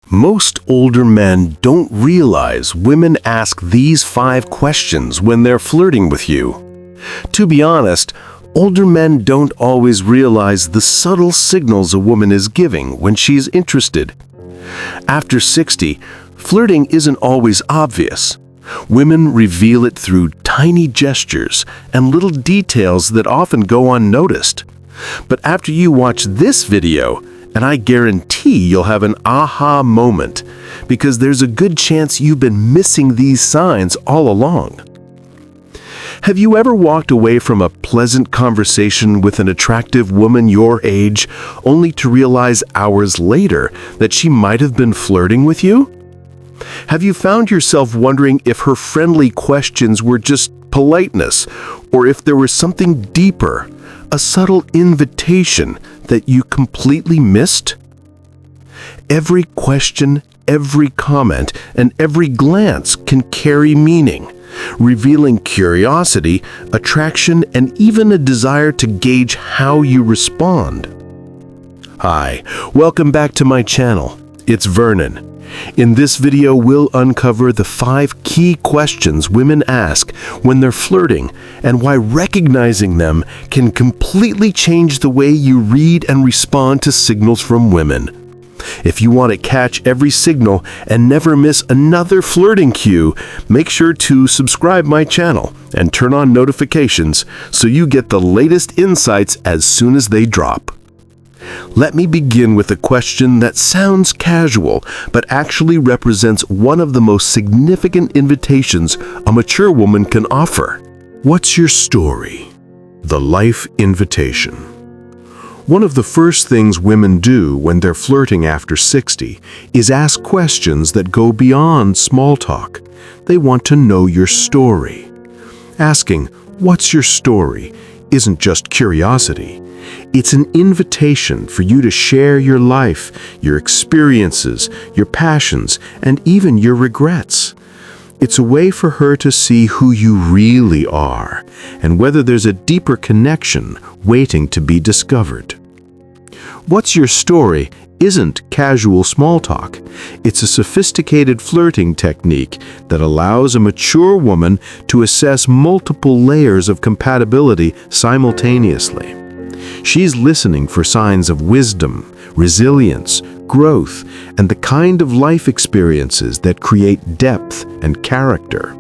Most older men don't realize women ask these 5 questions when they're flirting with you. To be honest, older men don't always realize the subtle signals a woman is giving when she's interested. After 60, flirting isn't always obvious. Women reveal it through tiny gestures and little details that often go unnoticed. But after you watch this video, and I guarantee you'll have an aha moment, because there's a good chance you've been missing these signs all along. Have you ever walked away from a pleasant conversation with an attractive woman your age, only to realize hours later that she might have been flirting with you? Have you found yourself wondering if her friendly questions were just politeness, or if there was something deeper, a subtle invitation that you completely missed? Every question, every comment, and every glance can carry meaning, revealing curiosity, attraction, and even a desire to gauge how you respond. Hi, welcome back to my channel. It's Vernon. In this video, we'll uncover the 5 key questions women ask when they're flirting and why recognizing them can completely change the way you read and respond to signals from women. If you want to catch every signal and never miss another flirting cue, make sure to subscribe my channel and turn on notifications so you get the latest insights as soon as they drop. Let me begin with a question that sounds casual, but actually represents one of the most significant invitations a mature woman can offer. What's your story? The life invitation. One of the first things women do when they're flirting after 60 is ask questions that go beyond small talk. They want to know your story. Asking, "What's your story?" isn't just curiosity. It's an invitation for you to share your life, your experiences, your passions, and even your regrets. It's a way for her to see who you really are and whether there's a deeper connection waiting to be discovered. What's your story isn't casual small talk. It's a sophisticated flirting technique that allows a mature woman to assess multiple layers of compatibility simultaneously. She's listening for signs of wisdom, resilience, growth, and the kind of life experiences that create depth and character.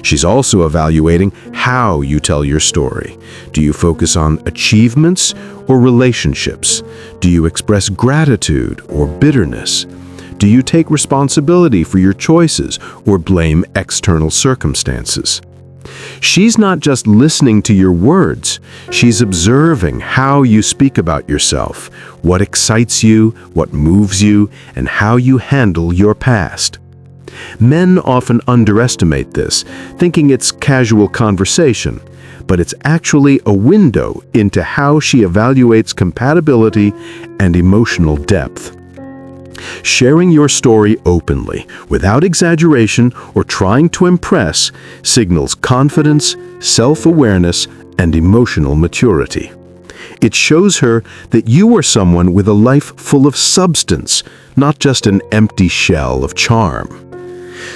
She's also evaluating how you tell your story. Do you focus on achievements or relationships? Do you express gratitude or bitterness? Do you take responsibility for your choices or blame external circumstances? She's not just listening to your words, she's observing how you speak about yourself, what excites you, what moves you, and how you handle your past. Men often underestimate this, thinking it's casual conversation, but it's actually a window into how she evaluates compatibility and emotional depth. Sharing your story openly, without exaggeration or trying to impress, signals confidence, self-awareness, and emotional maturity. It shows her that you are someone with a life full of substance, not just an empty shell of charm.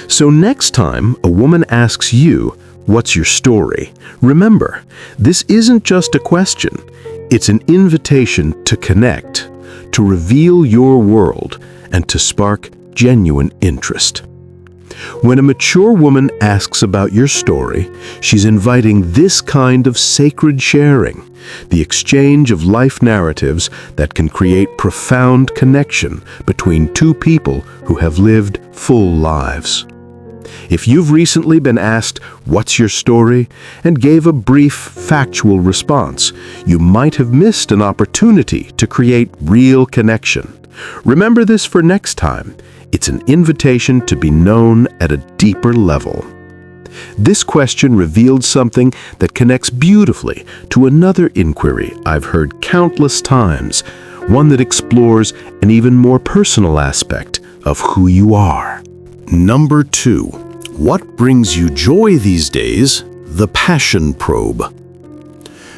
So next time a woman asks you, "What's your story?" remember, this isn't just a question. It's an invitation to connect, to reveal your world, and to spark genuine interest. When a mature woman asks about your story, she's inviting this kind of sacred sharing, the exchange of life narratives that can create profound connection between two people who have lived full lives. If you've recently been asked, "What's your story?" and gave a brief, factual response, you might have missed an opportunity to create real connection. Remember this for next time. It's an invitation to be known at a deeper level. This question revealed something that connects beautifully to another inquiry I've heard countless times, one that explores an even more personal aspect of who you are. Number 2. What brings you joy these days? The passion probe.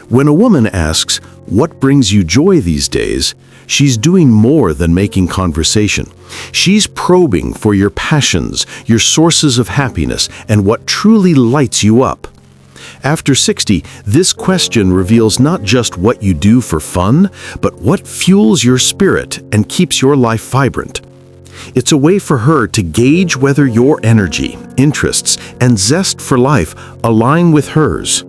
When a woman asks, "What brings you joy these days?" She's doing more than making conversation. She's probing for your passions, your sources of happiness, and what truly lights you up. After 60, this question reveals not just what you do for fun, but what fuels your spirit and keeps your life vibrant. It's a way for her to gauge whether your energy, interests, and zest for life align with hers.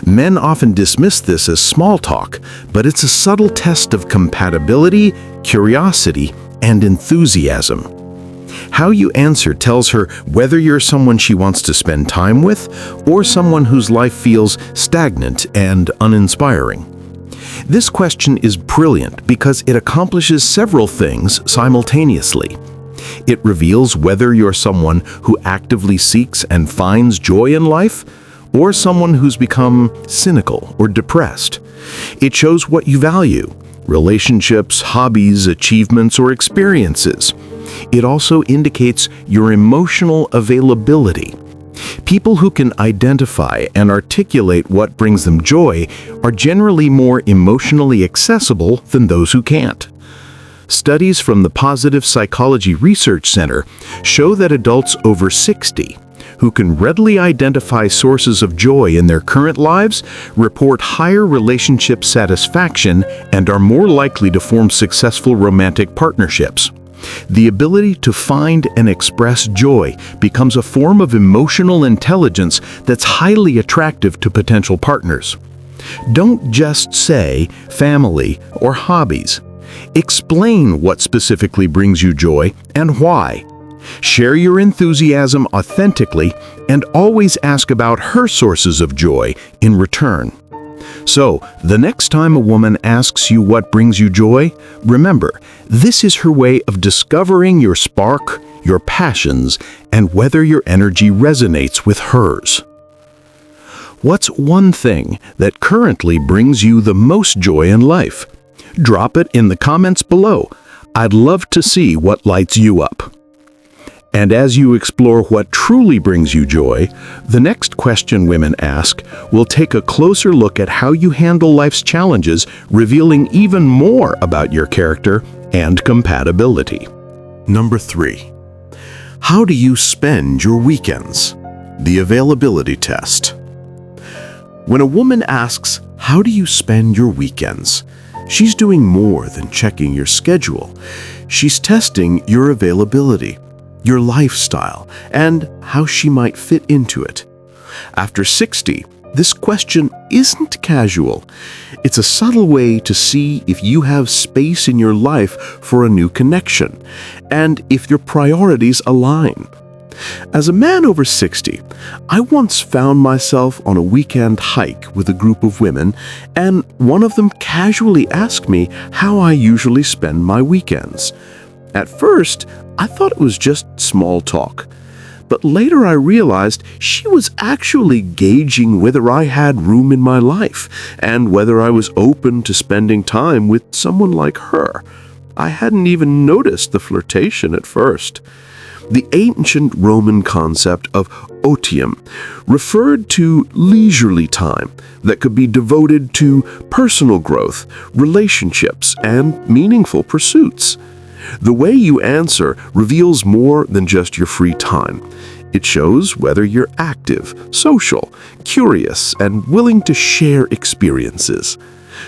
Men often dismiss this as small talk, but it's a subtle test of compatibility, curiosity, and enthusiasm. How you answer tells her whether you're someone she wants to spend time with or someone whose life feels stagnant and uninspiring. This question is brilliant because it accomplishes several things simultaneously. It reveals whether you're someone who actively seeks and finds joy in life, or someone who's become cynical or depressed. It shows what you value: relationships, hobbies, achievements, or experiences. It also indicates your emotional availability. People who can identify and articulate what brings them joy are generally more emotionally accessible than those who can't. Studies from the Positive Psychology Research Center show that adults over 60 who can readily identify sources of joy in their current lives report higher relationship satisfaction and are more likely to form successful romantic partnerships. The ability to find and express joy becomes a form of emotional intelligence that's highly attractive to potential partners. Don't just say family or hobbies. Explain what specifically brings you joy and why. Share your enthusiasm authentically and always ask about her sources of joy in return. So, the next time a woman asks you what brings you joy, remember, this is her way of discovering your spark, your passions, and whether your energy resonates with hers. What's one thing that currently brings you the most joy in life? Drop it in the comments below. I'd love to see what lights you up. And as you explore what truly brings you joy, the next question women ask will take a closer look at how you handle life's challenges, revealing even more about your character and compatibility. Number 3. How do you spend your weekends? The availability test. When a woman asks, "How do you spend your weekends?" she's doing more than checking your schedule. She's testing your availability, your lifestyle, and how she might fit into it. After 60, this question isn't casual. It's a subtle way to see if you have space in your life for a new connection, and if your priorities align. As a man over 60, I once found myself on a weekend hike with a group of women, and one of them casually asked me how I usually spend my weekends. At first, I thought it was just small talk, but later I realized she was actually gauging whether I had room in my life and whether I was open to spending time with someone like her. I hadn't even noticed the flirtation at first. The ancient Roman concept of otium referred to leisurely time that could be devoted to personal growth, relationships, and meaningful pursuits. The way you answer reveals more than just your free time. It shows whether you're active, social, curious, and willing to share experiences.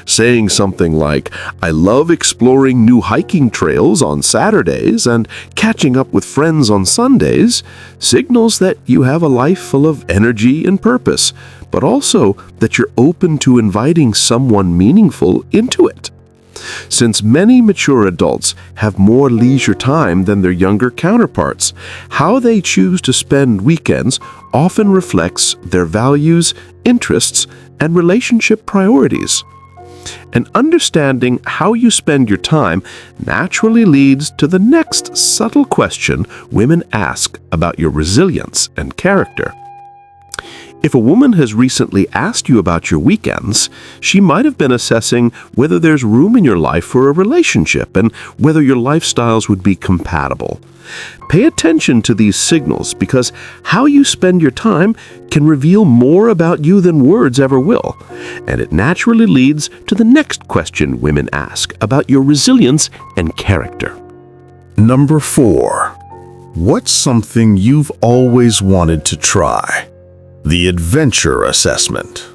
Saying something like, "I love exploring new hiking trails on Saturdays and catching up with friends on Sundays," signals that you have a life full of energy and purpose, but also that you're open to inviting someone meaningful into it. Since many mature adults have more leisure time than their younger counterparts, how they choose to spend weekends often reflects their values, interests, and relationship priorities. And understanding how you spend your time naturally leads to the next subtle question women ask about your resilience and character. If a woman has recently asked you about your weekends, she might have been assessing whether there's room in your life for a relationship and whether your lifestyles would be compatible. Pay attention to these signals because how you spend your time can reveal more about you than words ever will. And it naturally leads to the next question women ask about your resilience and character. Number 4. What's something you've always wanted to try? The adventure assessment.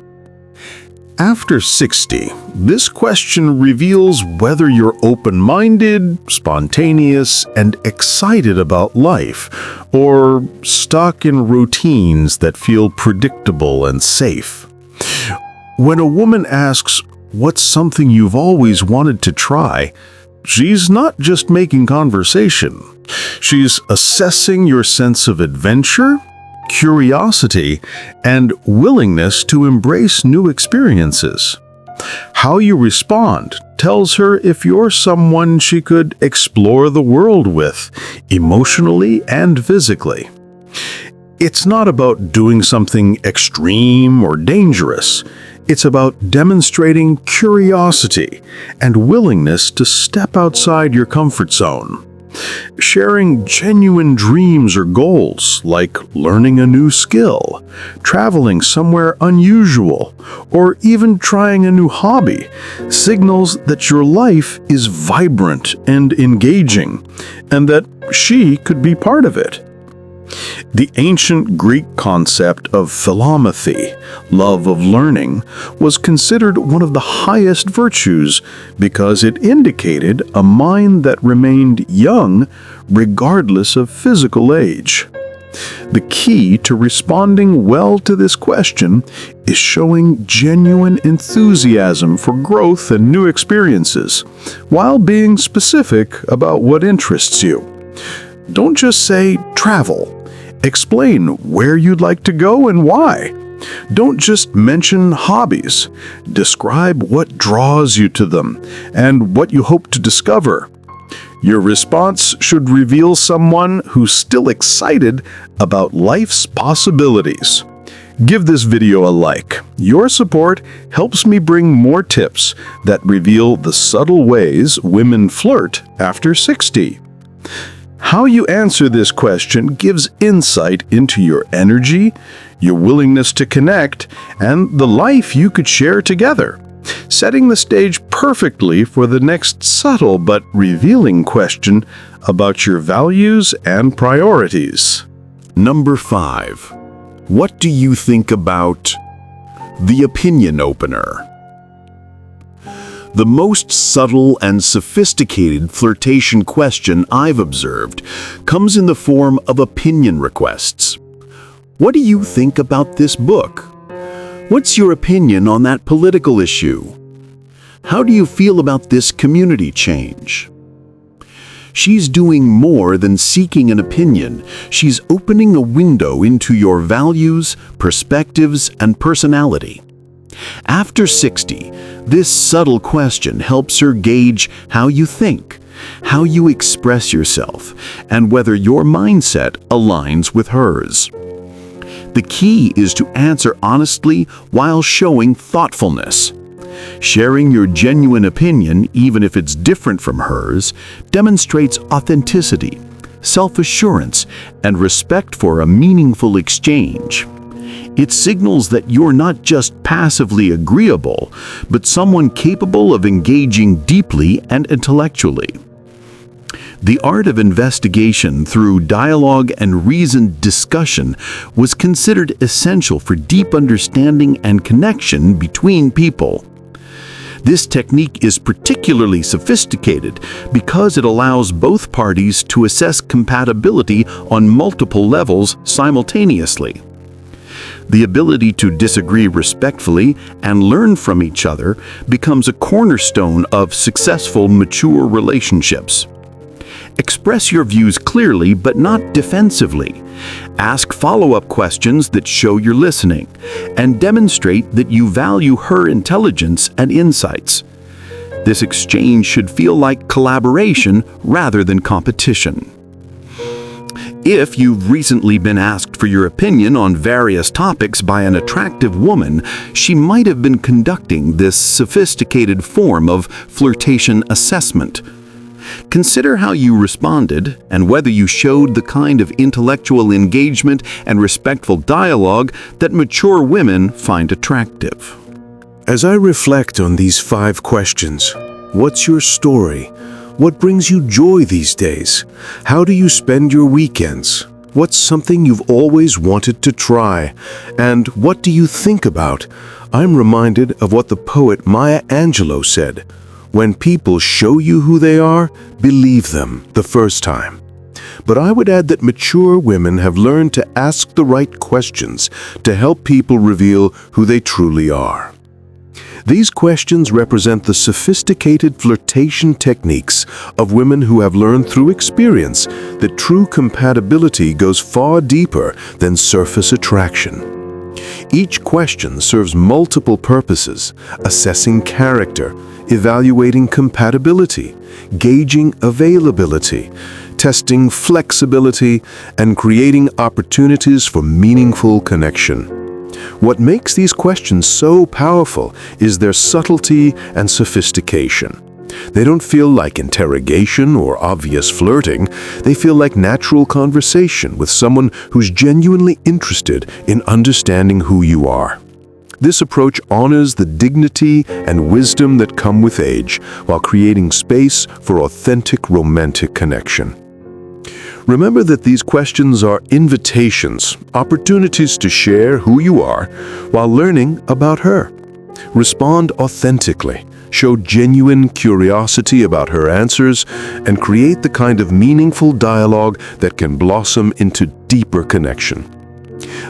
After 60, this question reveals whether you're open-minded, spontaneous, and excited about life, or stuck in routines that feel predictable and safe. When a woman asks, "What's something you've always wanted to try?" she's not just making conversation. She's assessing your sense of adventure, curiosity, and willingness to embrace new experiences. How you respond tells her if you're someone she could explore the world with, emotionally and physically. It's not about doing something extreme or dangerous. It's about demonstrating curiosity and willingness to step outside your comfort zone. Sharing genuine dreams or goals, like learning a new skill, traveling somewhere unusual, or even trying a new hobby, signals that your life is vibrant and engaging, and that she could be part of it. The ancient Greek concept of philomathy, love of learning, was considered one of the highest virtues because it indicated a mind that remained young regardless of physical age. The key to responding well to this question is showing genuine enthusiasm for growth and new experiences, while being specific about what interests you. Don't just say travel. Explain where you'd like to go and why. Don't just mention hobbies. Describe what draws you to them and what you hope to discover. Your response should reveal someone who's still excited about life's possibilities. Give this video a like. Your support helps me bring more tips that reveal the subtle ways women flirt after 60. How you answer this question gives insight into your energy, your willingness to connect, and the life you could share together, setting the stage perfectly for the next subtle but revealing question about your values and priorities. Number 5. What do you think about the opinion opener? The most subtle and sophisticated flirtation question I've observed comes in the form of opinion requests. What do you think about this book? What's your opinion on that political issue? How do you feel about this community change? She's doing more than seeking an opinion. She's opening a window into your values, perspectives, and personality. After 60, this subtle question helps her gauge how you think, how you express yourself, and whether your mindset aligns with hers. The key is to answer honestly while showing thoughtfulness. Sharing your genuine opinion, even if it's different from hers, demonstrates authenticity, self-assurance, and respect for a meaningful exchange. It signals that you're not just passively agreeable, but someone capable of engaging deeply and intellectually. The art of investigation through dialogue and reasoned discussion was considered essential for deep understanding and connection between people. This technique is particularly sophisticated because it allows both parties to assess compatibility on multiple levels simultaneously. The ability to disagree respectfully and learn from each other becomes a cornerstone of successful, mature relationships. Express your views clearly but not defensively. Ask follow-up questions that show you're listening, and demonstrate that you value her intelligence and insights. This exchange should feel like collaboration rather than competition. If you've recently been asked for your opinion on various topics by an attractive woman, she might have been conducting this sophisticated form of flirtation assessment. Consider how you responded and whether you showed the kind of intellectual engagement and respectful dialogue that mature women find attractive. As I reflect on these 5 questions, what's your story? What brings you joy these days? How do you spend your weekends? What's something you've always wanted to try? And what do you think about? I'm reminded of what the poet Maya Angelou said, "When people show you who they are, believe them the first time." But I would add that mature women have learned to ask the right questions to help people reveal who they truly are. These questions represent the sophisticated flirtation techniques of women who have learned through experience that true compatibility goes far deeper than surface attraction. Each question serves multiple purposes: assessing character, evaluating compatibility, gauging availability, testing flexibility, and creating opportunities for meaningful connection. What makes these questions so powerful is their subtlety and sophistication. They don't feel like interrogation or obvious flirting. They feel like natural conversation with someone who's genuinely interested in understanding who you are. This approach honors the dignity and wisdom that come with age, while creating space for authentic romantic connection. Remember that these questions are invitations, opportunities to share who you are while learning about her. Respond authentically, show genuine curiosity about her answers, and create the kind of meaningful dialogue that can blossom into deeper connection.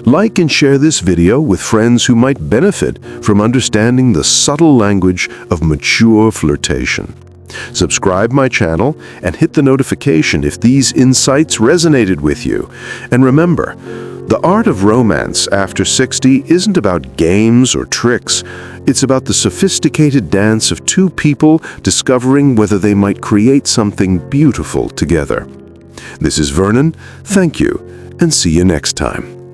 Like and share this video with friends who might benefit from understanding the subtle language of mature flirtation. Subscribe my channel and hit the notification if these insights resonated with you. And remember, the art of romance after 60 isn't about games or tricks. It's about the sophisticated dance of 2 people discovering whether they might create something beautiful together. This is Vernon. Thank you, and see you next time.